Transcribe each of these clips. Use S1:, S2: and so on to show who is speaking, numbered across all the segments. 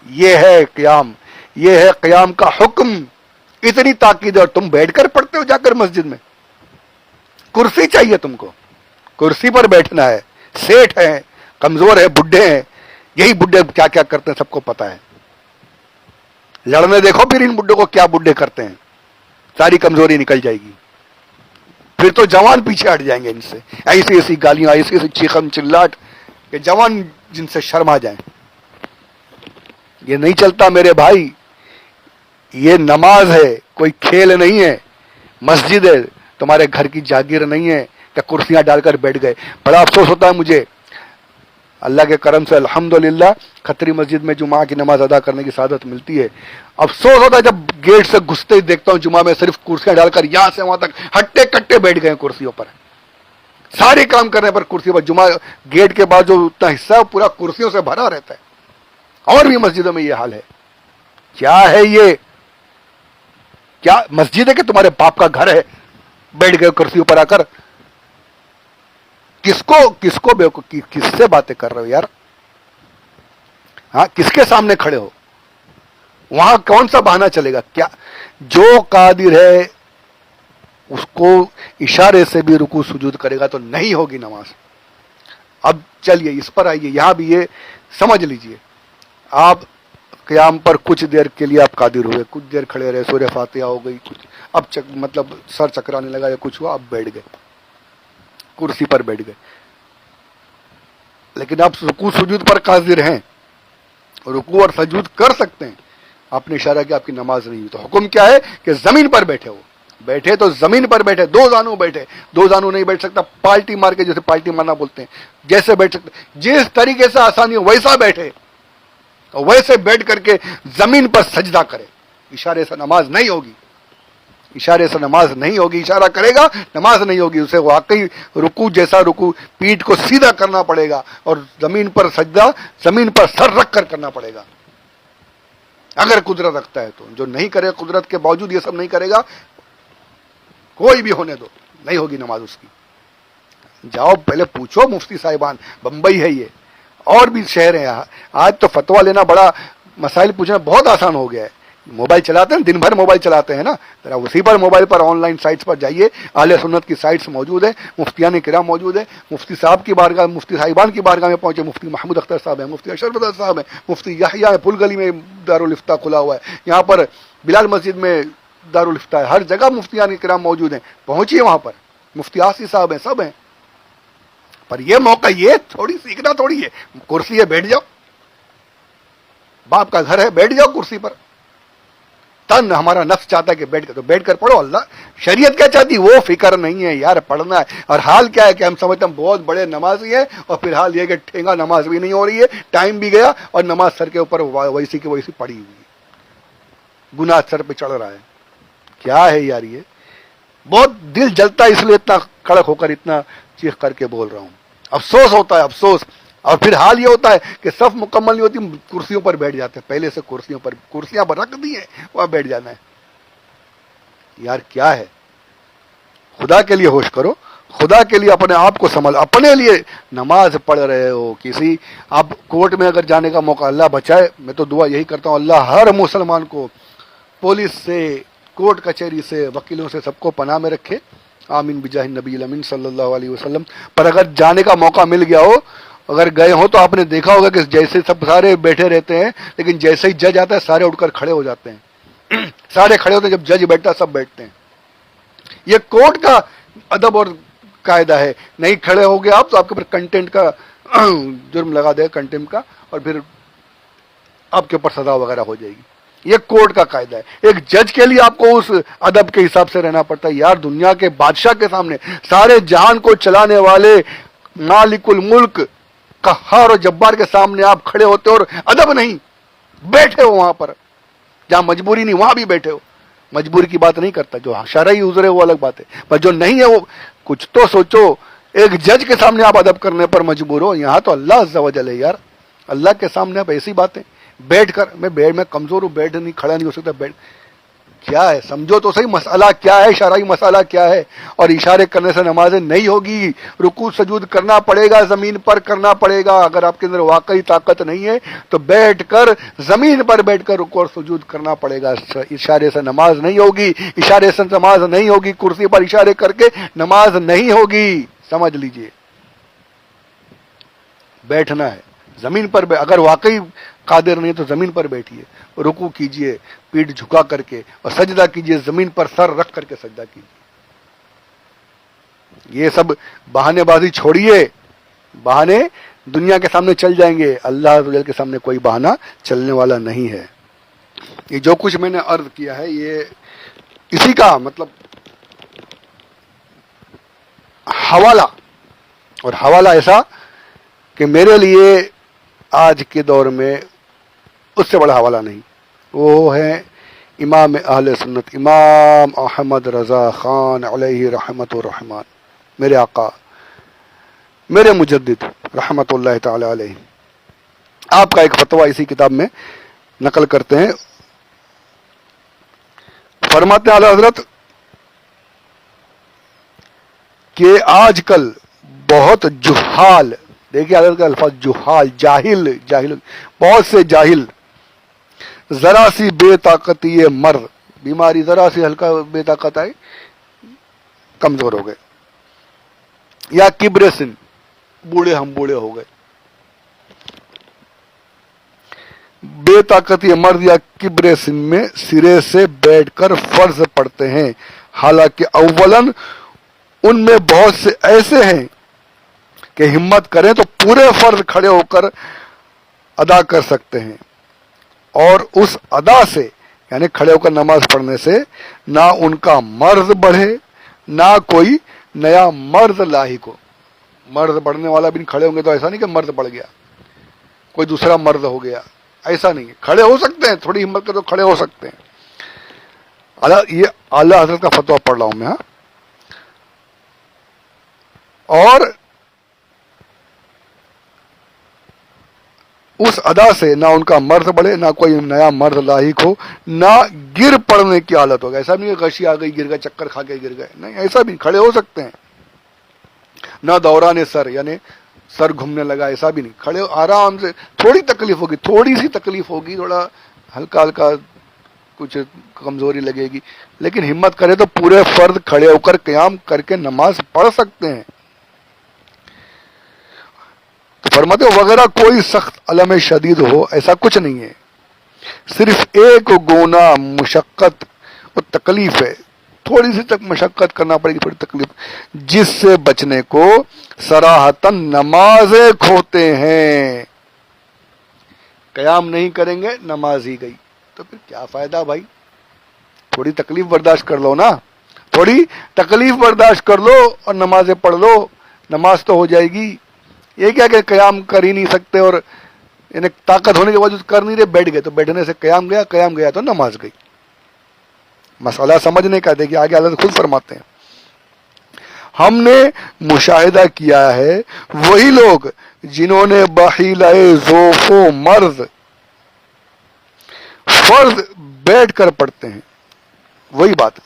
S1: یہ ہے قیام، یہ ہے قیام کا حکم، اتنی تاکید ہے، اور تم بیٹھ کر پڑھتے ہو جا کر مسجد میں. کرسی چاہیے تم کو، کرسی پر بیٹھنا ہے. سیٹھ ہیں، کمزور ہیں، بڈھے ہیں، یہی بڈھے کیا کیا کرتے ہیں سب کو پتا ہے. لڑنے دیکھو پھر ان بڈھوں کو کیا بڈھے کرتے ہیں، ساری کمزوری نکل جائے گی. پھر تو جوان پیچھے ہٹ جائیں گے ان سے، ایسی ایسی گالیاں، ایسی ایسی چیخم چلاٹ کہ جوان جن سے شرما جائیں. یہ نہیں چلتا میرے بھائی. یہ نماز ہے، کوئی کھیل نہیں ہے. مسجد ہے، تمہارے گھر کی جاگیر نہیں ہے کہ کرسیاں ڈال کر بیٹھ گئے. بڑا افسوس ہوتا ہے مجھے، اللہ کے کرم سے الحمدللہ کھتری مسجد میں جمعہ کی نماز ادا کرنے کی سعادت ملتی ہے. افسوس ہوتا ہے جب گیٹ سے گھستے ہی دیکھتا ہوں جمعہ میں صرف کرسیاں ڈال کر یہاں سے وہاں تک ہٹے کٹے بیٹھ گئے کرسیوں پر، سارے کام کرنے پر کرسیوں پر. جمعہ گیٹ کے بعد جو اتنا حصہ ہے پورا کرسیوں سے بھرا رہتا ہے. اور بھی مسجدوں میں یہ حال ہے. کیا ہے یہ؟ کیا مسجد ہے کہ تمہارے باپ کا گھر ہے؟ بیٹھ گئے کرسیوں پر آ کر. کس کو کس سے باتیں کر رہے ہو یار؟ ہاں، کس کے سامنے کھڑے ہو؟ وہاں کون سا بہانہ چلے گا؟ کیا جو قادر ہے اس کو اشارے سے بھی رکوع سجود کرے گا تو نہیں ہوگی نماز. اب چلیے اس پر آئیے، یہاں بھی یہ سمجھ لیجئے. آپ قیام پر کچھ دیر کے لیے آپ قادر ہوئے، کچھ دیر کھڑے رہے، سورہ فاتحہ ہو گئی، کچھ اب مطلب سر چکرانے لگا یا کچھ ہوا، اب بیٹھ گئے، کرسی پر بیٹھ گئے. لیکن آپ رکوع سجود پر قادر ہیں، رکوع اور سجود کر سکتے ہیں. آپ نے اشارہ کیا آپ کی نماز نہیں ہوئی، تو حکم کیا ہے کہ زمین پر بیٹھے ہو. بیٹھے تو زمین پر بیٹھے، دو زانو بیٹھے. دو زانو نہیں بیٹھ سکتا، پالٹی مار کے، جیسے پالٹی مارنا بولتے ہیں، جیسے بیٹھ سکتے، جس طریقے سے آسانی ہو ویسا بیٹھے، ویسے بیٹھ کر کے زمین پر سجدہ کرے. اشارے سے نماز نہیں ہوگی، اشارے سے نماز نہیں ہوگی. اشارہ کرے گا نماز نہیں ہوگی. اسے واقعی رکوع جیسا رکوع، پیٹھ کو سیدھا کرنا پڑے گا اور زمین پر سجدہ زمین پر سر رکھ کر کرنا پڑے گا اگر قدرت رکھتا ہے تو. جو نہیں کرے، قدرت کے باوجود یہ سب نہیں کرے گا، کوئی بھی ہونے دو، نہیں ہوگی نماز اس کی. جاؤ پہلے پوچھو مفتی صاحبان، بمبئی ہے یہ، اور بھی شہر ہیں. آج تو فتویٰ لینا بڑا، مسائل پوچھنا بہت آسان ہو گیا ہے. موبائل چلاتے ہیں، دن بھر موبائل چلاتے ہیں نا، ذرا اسی پر موبائل پر آن لائن سائٹس پر جائیے. اہل سنت کی سائٹس موجود ہیں، مفتیان کرام موجود ہیں. مفتی صاحب کی بارگاہ، مفتی صاحبان کی بارگاہ میں پہنچے. مفتی محمود اختر صاحب ہیں، مفتی اشرف اختر صاحب ہیں، مفتی یحییٰ ہے، پھول گلی میں دارالفتہ کھلا ہوا ہے. یہاں پر بلال مسجد میں دارالفتہ ہے. ہر جگہ مفتیان کرام موجود ہیں، پہنچیے وہاں پر. مفتی آسی صاحب ہیں، سب ہیں. پر یہ موقع، یہ تھوڑی سیکھنا تھوڑی ہے، کرسی ہے بیٹھ جاؤ، باپ کا گھر ہے بیٹھ جاؤ کرسی پر. تن ہمارا نفس چاہتا ہے کہ بیٹھ کر، تو بیٹھ کر پڑھو. اللہ شریعت کیا چاہتی وہ فکر نہیں ہے یار، پڑھنا ہے. اور حال کیا ہے کہ ہم سمجھتے ہیں بہت بڑے نمازی ہیں، اور پھر حال یہ کہ ٹھینگا نماز بھی نہیں ہو رہی ہے، ٹائم بھی گیا اور نماز سر کے اوپر ویسی کی ویسی پڑی ہوئی ہے، گناہ سر پہ چڑھ رہا ہے. کیا ہے یار یہ؟ بہت دل جلتا ہے، اس لیے اتنا کڑک ہو کر اتنا چیخ کر کے بول رہا ہوں. افسوس ہوتا ہے، افسوس. اور پھر حال یہ ہوتا ہے کہ صف مکمل نہیں ہوتی، کرسیوں پر بیٹھ جاتے ہیں. پہلے سے کرسیاں پر رکھ دی ہیں، وہاں بیٹھ جانا ہے. یار کیا ہے؟ خدا کے لیے ہوش کرو، خدا کے لیے اپنے آپ کو سنبھالو. اپنے لیے نماز پڑھ رہے ہو، کسی آپ کورٹ میں اگر جانے کا موقع، اللہ بچائے، میں تو دعا یہی کرتا ہوں اللہ ہر مسلمان کو پولیس سے، کورٹ کچہری سے، وکیلوں سے، سب کو پناہ میں رکھے. آمین بجاہ النبی الامین صلی اللہ علیہ وسلم. پر اگر جانے کا موقع مل گیا ہو، اگر گئے ہوں تو آپ نے دیکھا ہوگا کہ جیسے سب سارے بیٹھے رہتے ہیں، لیکن جیسے ہی جج آتا ہے سارے اٹھ کر کھڑے ہو جاتے ہیں. سارے کھڑے ہوتے ہیں، جب جج بیٹھتا ہے سب بیٹھتے ہیں. یہ کورٹ کا ادب اور قاعدہ ہے. نہیں کھڑے ہو گئے آپ تو آپ کے اوپر کنٹینٹ کا جرم لگا دے گا، کنٹینٹ کا، اور پھر آپ کے اوپر سزا وغیرہ ہو جائے گی. یہ کورٹ کا قاعدہ ہے. ایک جج کے لیے آپ کو اس ادب کے حساب سے رہنا پڑتا ہے. یار دنیا کے بادشاہ کے سامنے، سارے جہان کو چلانے والے مالک الملک، قہار و جبار کے سامنے آپ کھڑے ہوتے ہو اور ادب نہیں، بیٹھے ہو وہاں پر. جہاں مجبوری نہیں وہاں بھی بیٹھے ہو. مجبوری کی بات نہیں کرتا، جو شرعی عذر ہے وہ الگ بات ہے، پر جو نہیں ہے وہ کچھ تو سوچو. ایک جج کے سامنے آپ ادب کرنے پر مجبور ہو. یہاں تو اللہ عز و جل ہے یار، اللہ کے سامنے آپ ایسی باتیں بیٹھ کر. میں کمزور ہوں، بیٹھ نہیں، کھڑا نہیں ہو سکتا. بیٹھ کیا ہے, سمجھو تو صحیح مسئلہ کیا ہے, شرعی مسئلہ کیا ہے. اور اشارے کرنے سے نمازیں نہیں ہوگی, رکوع سجود کرنا پڑے گا, زمین پر کرنا پڑے گا. اگر آپ کے اندر واقعی طاقت نہیں ہے تو بیٹھ کر, زمین پر بیٹھ کر رکوع اور سجود کرنا پڑے گا. اشارے سے نماز نہیں ہوگی, اشارے سے نماز نہیں ہوگی, کرسی پر اشارے کر کے نماز نہیں ہوگی. سمجھ لیجئے, بیٹھنا ہے زمین پر. اگر واقعی قادر نہیں تو زمین پر بیٹھیے, رکوع کیجئے پیٹھ جھکا کر کے, اور سجدہ کیجئے زمین پر سر رکھ کر کے سجدہ کیجئے. یہ سب بہانے بازی چھوڑیے, بہانے دنیا کے سامنے چل جائیں گے, اللہ عز و جل کے سامنے کوئی بہانہ چلنے والا نہیں ہے. یہ جو کچھ میں نے عرض کیا ہے یہ اسی کا مطلب حوالہ, اور حوالہ ایسا کہ میرے لیے آج کے دور میں اس سے بڑا حوالہ نہیں. وہ ہے امام اہل سنت امام احمد رضا خان علیہ رحمت الرحمان, میرے آقا, میرے مجدد رحمت اللہ تعالی علیہ. آپ کا ایک فتویٰ اسی کتاب میں نقل کرتے ہیں. فرماتے ہیں اعلی حضرت کہ آج کل بہت جہال, دیکھیے حضرت کا الفاظ جہال, جاہل, بہت سے جاہل, ذرا سی بے طاقتی مرد, بیماری ذرا سی ہلکا بے طاقت آئی کمزور ہو گئے, یا کبر سن, ہم بوڑھے ہو گئے. بے طاقتی مرد یا کبر سن میں سرے سے بیٹھ کر فرض پڑھتے ہیں, حالانکہ اولاً ان میں بہت سے ایسے ہیں کہ ہمت کریں تو پورے فرض کھڑے ہو کر ادا کر سکتے ہیں, اور اس ادا سے یعنی کھڑے ہو کر نماز پڑھنے سے نہ ان کا مرض بڑھے نہ کوئی نیا مرض لاحق ہو. مرض بڑھنے والا بھی کھڑے ہوں گے تو ایسا نہیں کہ مرض بڑھ گیا, کوئی دوسرا مرض ہو گیا, ایسا نہیں ہے. کھڑے ہو سکتے ہیں, تھوڑی ہمت کر تو کھڑے ہو سکتے ہیں. یہ اعلیٰ حضرت کا فتویٰ پڑھ رہا ہوں میں. اور اس ادا سے نہ ان کا مرض بڑھے نہ کوئی نیا مرض لاحق ہو, نہ گر پڑنے کی حالت ہوگا. ایسا نہیں کہ غشی آ گئی گر گئے, چکر کھا کے گر گئے, نہیں, ایسا بھی کھڑے ہو سکتے ہیں. نہ دوران سر یعنی سر گھومنے لگا, ایسا بھی نہیں. کھڑے آرام سے, تھوڑی تکلیف ہوگی, تھوڑی سی تکلیف ہوگی, تھوڑا ہلکا ہلکا کچھ کمزوری لگے گی, لیکن ہمت کرے تو پورے فرض کھڑے ہو کر قیام کر کے نماز پڑھ سکتے ہیں. تو فرماتے وغیرہ کوئی سخت علم شدید ہو, ایسا کچھ نہیں ہے. صرف ایک گونا مشقت اور تکلیف ہے, تھوڑی سی تک مشقت کرنا پڑے گی, تھوڑی تکلیف, جس سے بچنے کو صراحتاً نمازیں کھوتے ہیں. قیام نہیں کریں گے نماز ہی گئی, تو پھر کیا فائدہ بھائی. تھوڑی تکلیف برداشت کر لو نا, تھوڑی تکلیف برداشت کر لو اور نمازیں پڑھ لو, نماز تو ہو جائے گی. یہ کیا کہ قیام کر ہی نہیں سکتے اور یعنی طاقت ہونے کے باوجود کر نہیں رہے, بیٹھ گئے, تو بیٹھنے سے قیام گیا تو نماز گئی. مسئلہ سمجھنے کا. دیکھیے آگے اللہ خود فرماتے ہیں, ہم نے مشاہدہ کیا ہے وہی لوگ جنہوں نے بحیلہ ذوف و مرض فرض بیٹھ کر پڑھتے ہیں, وہی بات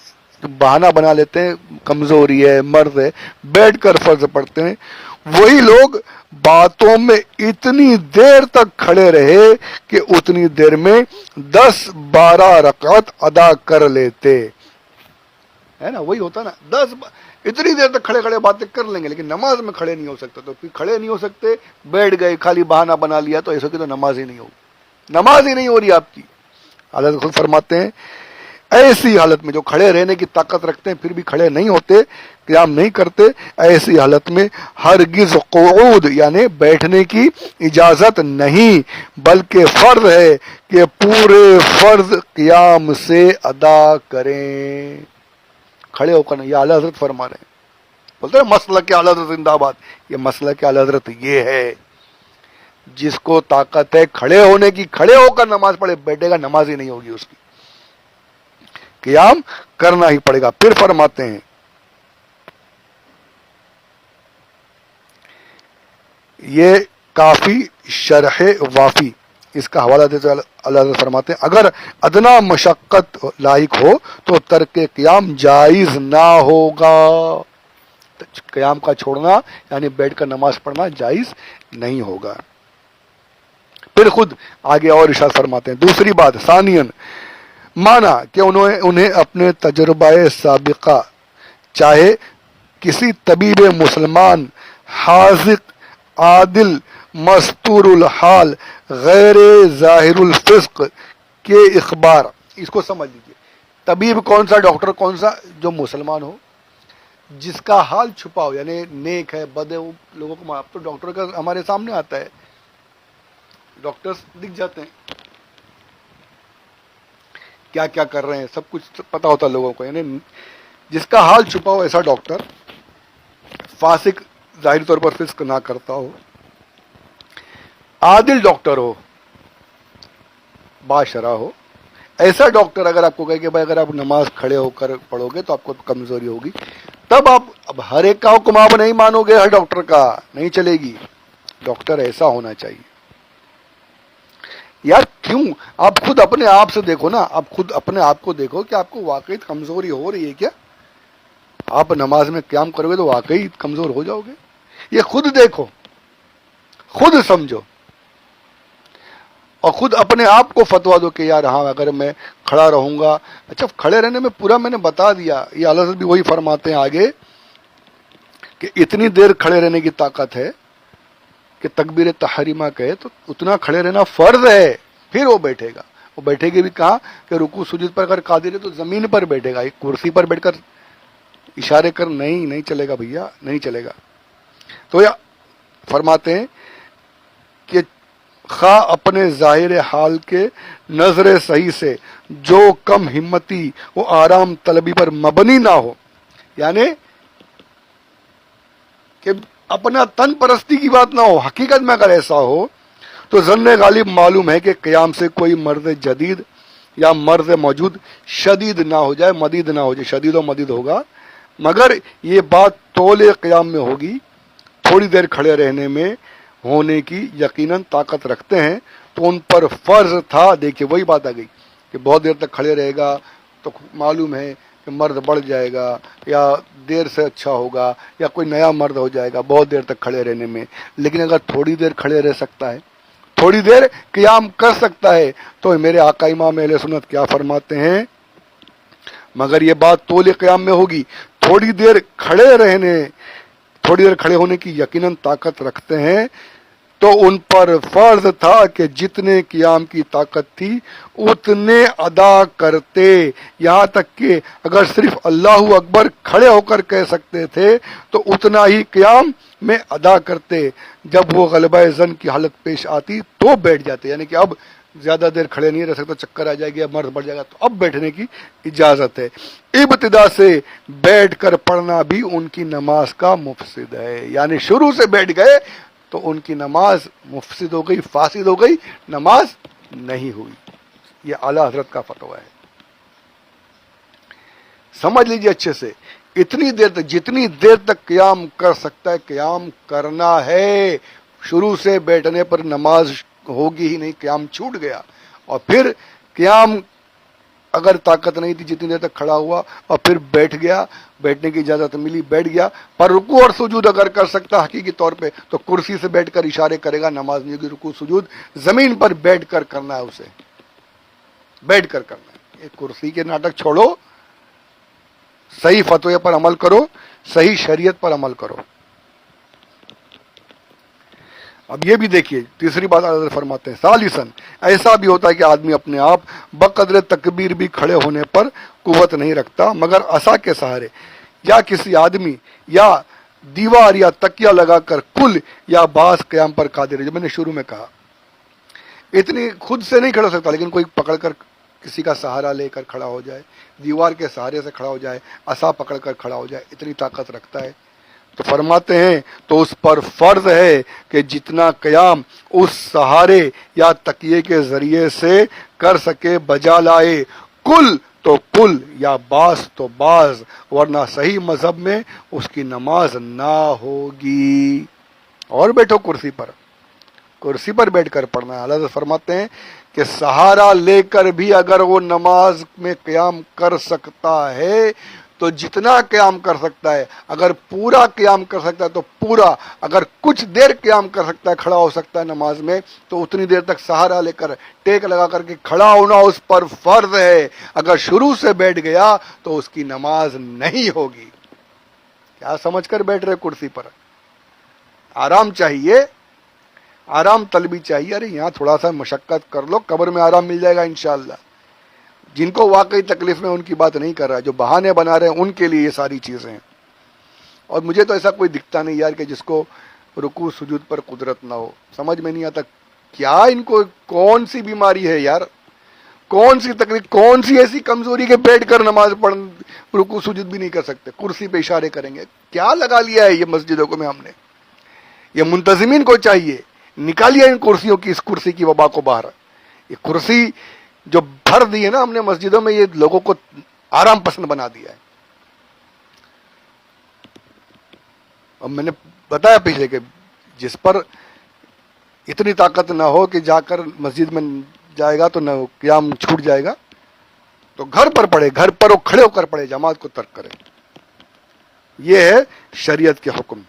S1: بہانہ بنا لیتے ہیں, کمزوری ہے, مرض ہے, بیٹھ کر فرض پڑھتے ہیں, وہی لوگ باتوں میں اتنی دیر تک کھڑے رہے کہ اتنی دیر میں 10-12 رکعت ادا کر لیتے ہے نا. وہی ہوتا نا, اتنی دیر تک کھڑے باتیں کر لیں گے, لیکن نماز میں کھڑے نہیں ہو سکتے. تو پھر کھڑے نہیں ہو سکتے, بیٹھ گئے, خالی بہانہ بنا لیا, تو ایسا کہ تو نماز ہی نہیں ہوگی, نماز ہی نہیں ہو رہی آپ کی. حضرت خود فرماتے ہیں ایسی حالت میں جو کھڑے رہنے کی طاقت رکھتے ہیں پھر بھی کھڑے نہیں ہوتے, قیام نہیں کرتے, ایسی حالت میں ہرگز قعود یعنی بیٹھنے کی اجازت نہیں, بلکہ فرض ہے کہ پورے فرض قیام سے ادا کریں. کھڑے ہو کر, یہ اعلیٰ حضرت فرما رہے ہیں. بولتے ہیں مسئلہ کہ اعلیٰ حضرت زندہ باد. یہ مسئلہ کہ اعلیٰ حضرت یہ ہے, جس کو طاقت ہے کھڑے ہونے کی, کھڑے ہو کر نماز پڑھے, بیٹھے گا نماز ہی نہیں ہوگی اس کی, قیام کرنا ہی پڑے گا. پھر فرماتے ہیں یہ کافی شرح وافی اس کا حوالہ دیتے ہوئے اللہ تعالیٰ فرماتے ہیں اگر ادنا مشقت لاحق ہو تو ترک قیام جائز نہ ہوگا. قیام کا چھوڑنا یعنی بیٹھ کر نماز پڑھنا جائز نہیں ہوگا. پھر خود آگے اور ارشاد فرماتے ہیں دوسری بات ثانیاً مانا کہ انہیں اپنے تجربہ سابقہ چاہے کسی طبیب مسلمان حاذق عادل مستور الحال غیر ظاہر الفسق کے اخبار. اس کو سمجھ لیجیے طبیب کون سا ڈاکٹر کون سا جو مسلمان ہو جس کا حال چھپا ہو یعنی نیک ہے بد ہے وہ لوگوں کو اب تو ڈاکٹر کا ہمارے سامنے آتا ہے ڈاکٹرز دکھ جاتے ہیں کیا کیا کر رہے ہیں سب کچھ پتا ہوتا ہے لوگوں کو یعنی جس کا حال چھپا ہو ایسا ڈاکٹر فاسق ظاہری طور پر فسق نہ کرتا ہو عادل ڈاکٹر ہو باشرع ہو ایسا ڈاکٹر اگر آپ کو کہے کہ بھائی اگر آپ نماز کھڑے ہو کر پڑھو گے تو آپ کو کمزوری ہوگی تب آپ اب ہر ایک کا حکم آپ نہیں مانو گے ہر ڈاکٹر کا نہیں چلے گی. ڈاکٹر ایسا ہونا چاہیے. یار کیوں آپ خود اپنے آپ سے دیکھو نا آپ خود اپنے آپ کو دیکھو کہ آپ کو واقعی کمزوری ہو رہی ہے کیا آپ نماز میں قیام کرو گے تو واقعی کمزور ہو جاؤ گے. یہ خود دیکھو خود سمجھو اور خود اپنے آپ کو فتوا دو کہ یار ہاں اگر میں کھڑا رہوں گا. اچھا کھڑے رہنے میں پورا میں نے بتا دیا یہ اللہ بھی وہی فرماتے ہیں آگے کہ اتنی دیر کھڑے رہنے کی طاقت ہے کہ تکبیر تحریمہ کہے تو اتنا کھڑے رہنا فرض ہے. پھر وہ بیٹھے گا وہ بیٹھے گی بھی کہاں کہ رکوع سجود پر اگر قادر ہے تو زمین پر بیٹھے گا ایک کرسی پر بیٹھ کر اشارے کر نہیں چلے گا بھیا نہیں چلے گا. تو یہ فرماتے ہیں کہ خواہ اپنے ظاہر حال کے نظر صحیح سے جو کم ہمتی وہ آرام طلبی پر مبنی نہ ہو یعنی کہ اپنا تن پرستی کی بات نہ ہو حقیقت میں اگر ایسا ہو تو ظن غالب معلوم ہے کہ قیام سے کوئی مرد جدید یا مرد موجود شدید نہ ہو جائے مدید نہ ہو جائے شدید و مدید ہوگا مگر یہ بات طول قیام میں ہوگی تھوڑی دیر کھڑے رہنے میں ہونے کی یقیناً طاقت رکھتے ہیں تو ان پر فرض تھا. دیکھیے وہی بات آ گئی کہ بہت دیر تک کھڑے رہے گا تو معلوم ہے کہ مرد بڑھ جائے گا یا دیر سے اچھا ہوگا یا کوئی نیا مرد ہو جائے گا بہت دیر تک کھڑے رہنے میں. لیکن اگر تھوڑی دیر کھڑے رہ سکتا ہے تھوڑی دیر قیام کر سکتا ہے تو میرے آقا امام اہل سنت کیا فرماتے ہیں مگر یہ بات طول قیام میں ہوگی تھوڑی دیر کھڑے ہونے کی یقیناً طاقت رکھتے ہیں تو ان پر فرض تھا کہ جتنے قیام کی طاقت تھی اتنے ادا کرتے یہاں تک کہ اگر صرف اللہ اکبر کھڑے ہو کر کہہ سکتے تھے تو اتنا ہی قیام میں ادا کرتے. جب وہ غلبہ ظن کی حالت پیش آتی تو بیٹھ جاتے یعنی کہ اب زیادہ دیر کھڑے نہیں رہ سکتا چکر آ جائے گی مرد بڑھ جائے گا تو اب بیٹھنے کی اجازت ہے. ابتدا سے بیٹھ کر پڑھنا بھی ان کی نماز کا مفسد ہے یعنی شروع سے بیٹھ گئے تو ان کی نماز مفسد ہو گئی فاسد ہو گئی نماز نہیں ہوئی. یہ اعلیٰ حضرت کا فتویٰ ہے سمجھ لیجیے اچھے سے. اتنی دیر تک جتنی دیر تک قیام کر سکتا ہے قیام کرنا ہے. شروع سے بیٹھنے پر نماز ہوگی ہی نہیں قیام چھوٹ گیا اور پھر قیام اگر طاقت نہیں تھی جتنی دیر تک کھڑا ہوا اور پھر بیٹھ گیا بیٹھنے کی اجازت ملی بیٹھ گیا پر رکوع اور سجود اگر کر سکتا حقیقی طور پہ تو کرسی سے بیٹھ کر اشارے کرے گا نماز نہیں ہوگی. رکوع سجود زمین پر بیٹھ کر کرنا ہے اسے بیٹھ کر کرنا ہے. یہ کرسی کے ناٹک چھوڑو صحیح فتوے پر عمل کرو صحیح شریعت پر عمل کرو. اب یہ بھی دیکھیے تیسری بات حضرت فرماتے ہیں ثالثاً ایسا بھی ہوتا ہے کہ آدمی اپنے آپ بقدر تکبیر بھی کھڑے ہونے پر قوت نہیں رکھتا مگر عصا کے سہارے یا کسی آدمی یا دیوار یا تکیہ لگا کر کل یا بعض قیام پر قادر ہے. جو میں نے شروع میں کہا اتنی خود سے نہیں کھڑا ہو سکتا لیکن کوئی پکڑ کر کسی کا سہارا لے کر کھڑا ہو جائے دیوار کے سہارے سے کھڑا ہو جائے عصا پکڑ کر کھڑا ہو جائے اتنی طاقت رکھتا ہے تو فرماتے ہیں تو اس پر فرض ہے کہ جتنا قیام اس سہارے یا تکیے کے ذریعے سے کر سکے بجا لائے. کل تو کل یا بعض تو بعض ورنہ صحیح مذہب میں اس کی نماز نہ ہوگی. اور بیٹھو کرسی پر کرسی پر بیٹھ کر پڑھنا ہے. حضرت فرماتے ہیں کہ سہارا لے کر بھی اگر وہ نماز میں قیام کر سکتا ہے تو جتنا قیام کر سکتا ہے, اگر پورا قیام کر سکتا ہے تو پورا, اگر کچھ دیر قیام کر سکتا ہے, کھڑا ہو سکتا ہے نماز میں, تو اتنی دیر تک سہارا لے کر ٹیک لگا کر کے کھڑا ہونا اس پر فرض ہے. اگر شروع سے بیٹھ گیا تو اس کی نماز نہیں ہوگی. کیا سمجھ کر بیٹھ رہے کرسی پر؟ آرام چاہیے, آرام طلبی چاہیے. ارے یہاں تھوڑا سا مشقت کر لو, قبر میں آرام مل جائے گا انشاءاللہ. جن کو واقعی تکلیف میں ان کی بات نہیں کر رہا, جو بہانے بنا رہے ہیں ان کے لیے یہ ساری چیزیں ہیں. اور مجھے تو ایسا کوئی دکھتا نہیں یار کہ جس کو رکوع سجود پر قدرت نہ ہو. سمجھ میں نہیں آتا کیا ان کو کون سی بیماری ہے یار, کون سی تکلیف, کون سی ایسی کمزوری کے بیٹھ کر نماز پڑھ رکوع سجود بھی نہیں کر سکتے, کرسی پہ اشارے کریں گے. کیا لگا لیا ہے یہ مسجدوں کو میں ہم نے؟ یہ منتظمین کو چاہیے نکالیے ان کرسیوں کی, اس کرسی کی وبا کو باہر. یہ کرسی جو بھر دی ہے نا ہم نے مسجدوں میں, یہ لوگوں کو آرام پسند بنا دیا ہے. اب میں نے بتایا پچھلے کہ جس پر اتنی طاقت نہ ہو کہ جا کر مسجد میں جائے گا تو نہ قیام چھوٹ جائے گا, تو گھر پر پڑھے, گھر پر وہ کھڑے ہو کر پڑھے, جماعت کو ترک کرے. یہ ہے شریعت کے حکم.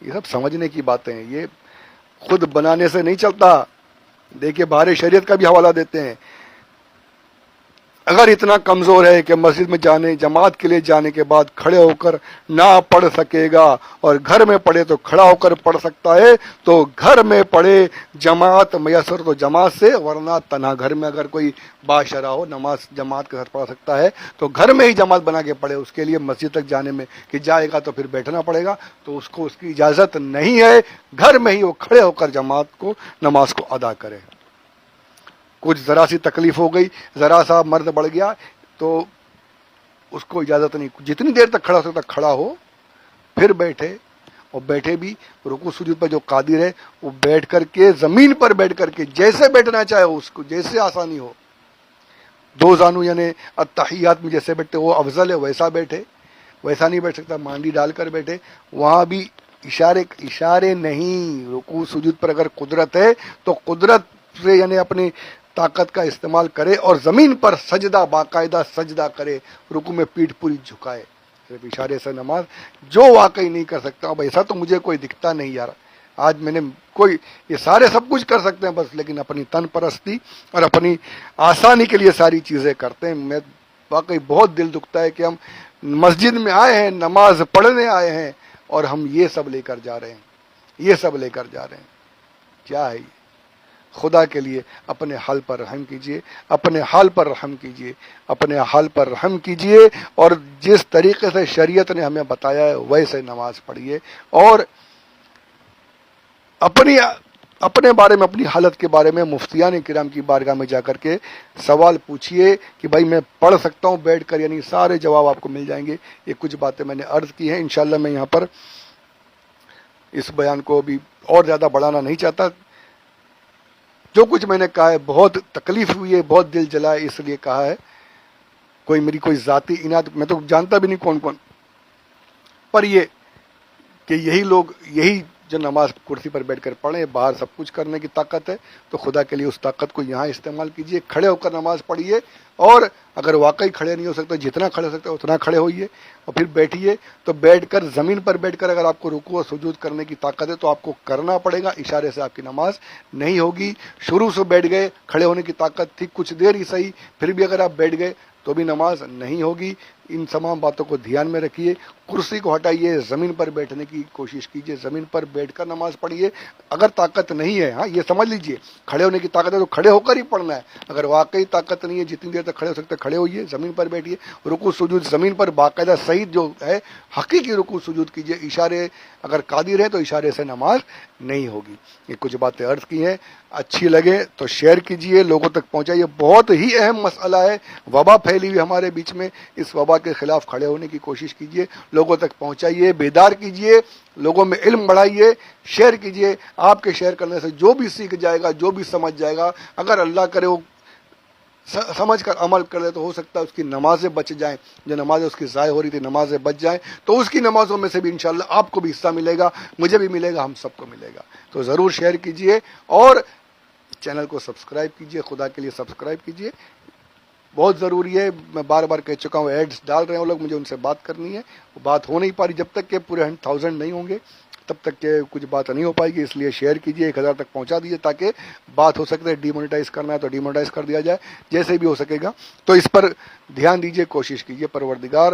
S1: یہ سب سمجھنے کی باتیں ہیں, یہ خود بنانے سے نہیں چلتا. دیکھیے بہار شریعت کا بھی حوالہ دیتے ہیں. اگر اتنا کمزور ہے کہ مسجد میں جانے, جماعت کے لیے جانے کے بعد کھڑے ہو کر نہ پڑھ سکے گا اور گھر میں پڑھے تو کھڑا ہو کر پڑھ سکتا ہے, تو گھر میں پڑھے. جماعت میسر تو جماعت سے, ورنہ تنہا گھر میں اگر کوئی باشرہ ہو نماز جماعت کے ساتھ پڑھ سکتا ہے تو گھر میں ہی جماعت بنا کے پڑھے. اس کے لیے مسجد تک جانے میں کہ جائے گا تو پھر بیٹھنا پڑے گا, تو اس کو اس کی اجازت نہیں ہے. گھر میں ہی وہ کھڑے ہو کر جماعت کو نماز کو ادا کرے. کچھ ذرا سی تکلیف ہو گئی, ذرا سا مرد بڑھ گیا, تو اس کو اجازت نہیں, جتنی دیر تک کھڑا ہو سکتا کھڑا ہو, پھر بیٹھے. اور بیٹھے بھی رکوع سجود پر جو قادر ہے وہ بیٹھ کر کے, زمین پر بیٹھ کر کے, جیسے بیٹھنا چاہے اس کو, جیسے آسانی ہو. دو زانو یعنی التحیات میں جیسے بیٹھتے وہ افضل ہے, ویسا بیٹھے. ویسا نہیں بیٹھ سکتا مانڈی ڈال کر بیٹھے. وہاں بھی اشارے نہیں. رکوع سجود پر اگر قدرت ہے تو قدرت سے یعنی اپنی طاقت کا استعمال کرے اور زمین پر سجدہ, باقاعدہ سجدہ کرے, رکوع میں پیٹھ پوری جھکائے. صرف اشارے سے نماز جو واقعی نہیں کر سکتا. اب ایسا تو مجھے کوئی دکھتا نہیں یار. آج میں نے کوئی, یہ سارے سب کچھ کر سکتے ہیں بس, لیکن اپنی تن پرستی اور اپنی آسانی کے لیے ساری چیزیں کرتے ہیں. میں واقعی بہت دل دکھتا ہے کہ ہم مسجد میں آئے ہیں, نماز پڑھنے آئے ہیں, اور ہم یہ سب لے کر جا رہے ہیں, یہ سب لے کر جا رہے ہیں. کیا ہے یہ؟ خدا کے لیے اپنے حال پر رحم کیجئے, اپنے حال پر رحم کیجئے, اپنے حال پر رحم کیجئے. اور جس طریقے سے شریعت نے ہمیں بتایا ہے ویسے نماز پڑھیے. اور اپنے بارے میں, اپنی حالت کے بارے میں مفتیان کرام کی بارگاہ میں جا کر کے سوال پوچھیے کہ بھائی میں پڑھ سکتا ہوں بیٹھ کر, یعنی سارے جواب آپ کو مل جائیں گے. یہ کچھ باتیں میں نے عرض کی ہیں. انشاءاللہ میں یہاں پر اس بیان کو بھی اور زیادہ بڑھانا نہیں چاہتا. جو کچھ میں نے کہا ہے بہت تکلیف ہوئی ہے, بہت دل جلا ہے, اس لیے کہا ہے. کوئی میری کوئی ذاتی اناد, میں تو جانتا بھی نہیں کون کون, پر یہ کہ یہی لوگ, یہی جو نماز کرسی پر بیٹھ کر پڑھیں, باہر سب کچھ کرنے کی طاقت ہے, تو خدا کے لیے اس طاقت کو یہاں استعمال کیجئے. کھڑے ہو کر نماز پڑھیے, اور اگر واقعی کھڑے نہیں ہو سکتے, جتنا کھڑے ہو سکتے اتنا کھڑے ہوئیے, اور پھر بیٹھیے. تو بیٹھ کر زمین پر بیٹھ کر اگر آپ کو رکوع اور سجود کرنے کی طاقت ہے تو آپ کو کرنا پڑے گا. اشارے سے آپ کی نماز نہیں ہوگی. شروع سے بیٹھ گئے, کھڑے ہونے کی طاقت تھی, کچھ دیر ہی صحیح, پھر بھی اگر آپ بیٹھ گئے تو بھی نماز نہیں ہوگی. ان تمام باتوں کو دھیان میں رکھیے. کرسی کو ہٹائیے, زمین پر بیٹھنے کی کوشش کیجیے, زمین پر بیٹھ کر نماز پڑھیے. اگر طاقت نہیں ہے, ہاں یہ سمجھ لیجیے, کھڑے ہونے کی طاقت ہے تو کھڑے ہو کر ہی پڑھنا ہے. اگر واقعی طاقت نہیں ہے, جتنی دیر تک کھڑے ہو سکتے کھڑے ہوئیے, زمین پر بیٹھیے. رکوع سجود زمین پر باقاعدہ صحیح جو ہے حقیقی رکوع سجود کیجیے. اشارے اگر قادر ہے تو اشارے سے نماز نہیں ہوگی. یہ کچھ باتیں عرض کی ہیں. اچھی لگے تو شیئر کیجیے, لوگوں تک پہنچائیے. بہت ہی اہم مسئلہ ہے, وبا پھیلی ہوئی ہمارے بیچ میں. اس وبا کے خلاف کھڑے ہونے کی کوشش کیجیے, لوگوں تک پہنچائیے, بیدار کیجیے, لوگوں میں علم بڑھائیے, شیئر کیجیے. آپ کے شیئر کرنے سے جو بھی سیکھ جائے گا, جو بھی سمجھ جائے گا, اگر اللہ کرے وہ سمجھ کر عمل کر لے تو ہو سکتا ہے اس کی نمازیں بچ جائیں، جو نمازیں اس کی ضائع ہو رہی تھی نمازیں بچ جائیں، تو اس کی نمازوں میں سے بھی انشاءاللہ آپ کو بھی حصہ ملے گا، مجھے بھی ملے گا، ہم سب کو ملے گا۔ تو ضرور شیئر کیجئے اور چینل کو سبسکرائب کیجئے، خدا کے لیے سبسکرائب کیجئے، بہت ضروری ہے۔ میں بار بار کہہ چکا ہوں، ایڈز ڈال رہے ہیں وہ لوگ، مجھے ان سے بات کرنی ہے، وہ بات ہو نہیں پا رہی، جب تک کہ پورے 1000 نہیں ہوں گے تب تک کہ کچھ بات نہیں ہو پائے گی، اس لیے شیئر کیجئے، 1000 تک پہنچا دیجئے تاکہ بات ہو سکتے ہے۔ ڈی مونیٹائز کرنا ہے تو ڈی مونیٹائز کر دیا جائے، جیسے بھی ہو سکے گا۔ تو اس پر دھیان دیجئے، کوشش کیجئے، پروردگار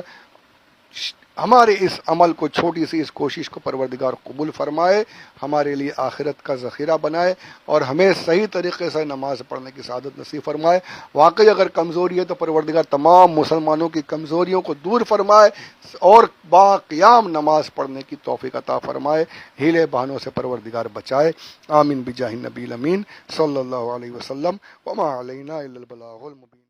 S1: ہمارے اس عمل کو، چھوٹی سی اس کوشش کو پروردگار قبول فرمائے، ہمارے لیے آخرت کا ذخیرہ بنائے اور ہمیں صحیح طریقے سے نماز پڑھنے کی سعادت نصیب فرمائے۔ واقعی اگر کمزوری ہے تو پروردگار تمام مسلمانوں کی کمزوریوں کو دور فرمائے اور باقیام نماز پڑھنے کی توفیق عطا فرمائے، ہیلے بہانوں سے پروردگار بچائے۔ آمین بجاہ النبی الامین صلی اللہ علیہ وسلم۔ وما علینا الا البلاغ المبین۔